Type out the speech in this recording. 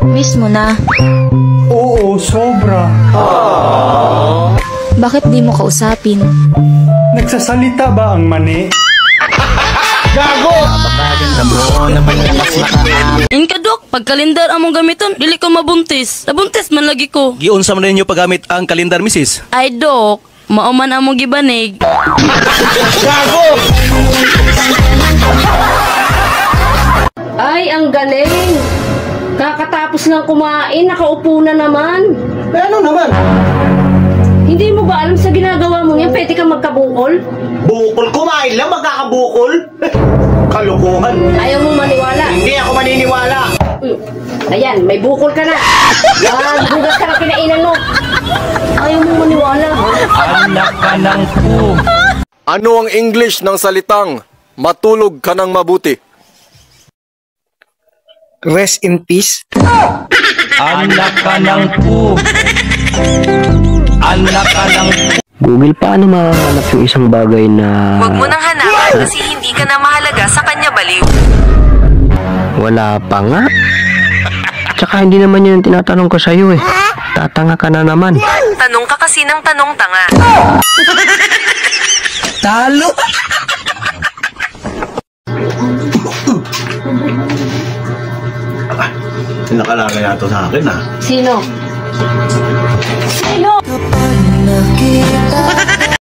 Miss mo na. Oo, sobra. Bakit di mo kausapin? Nagsasalita ba ang mani? Gago! Inka dok, pag kalendar among gamiton, dili ko mabuntis. Nabuntis man lagi ko. Giunsa man ninyo paggamit ang kalendar, misis? Ay dok, mauman among gibanig. Gago! Ay, ang galing! Kakatapos lang kumain, nakaupo na naman. Eh, ano naman? Hindi mo ba alam sa ginagawa mo yan, pwede kang magkabukol? Bukol? Kumain lang, magkakabukol? Kalukuhan. Ayaw mo maniwala. Hindi ako maniniwala. Ayan, may bukol ka na. Bugas ka na kinainan mo. Ayaw mo maniwala. Anak ka ng po. Ano ang English ng salitang matulog ka ng mabuti? Rest in peace. Anak ka ng po. Anak ka ng po. Google, paano mahanap yung isang bagay na... Huwag mo nang hanapin kasi hindi ka na mahalaga sa kanya, baliw. Wala pa nga. Tsaka hindi naman yun ang tinatanong ko sa'yo eh. Tatanga ka na naman. Tanong ka kasi ng tanong tanga. Talo! Nakalagay na ito sa akin, ah. Sino? Sino? Kapag nakita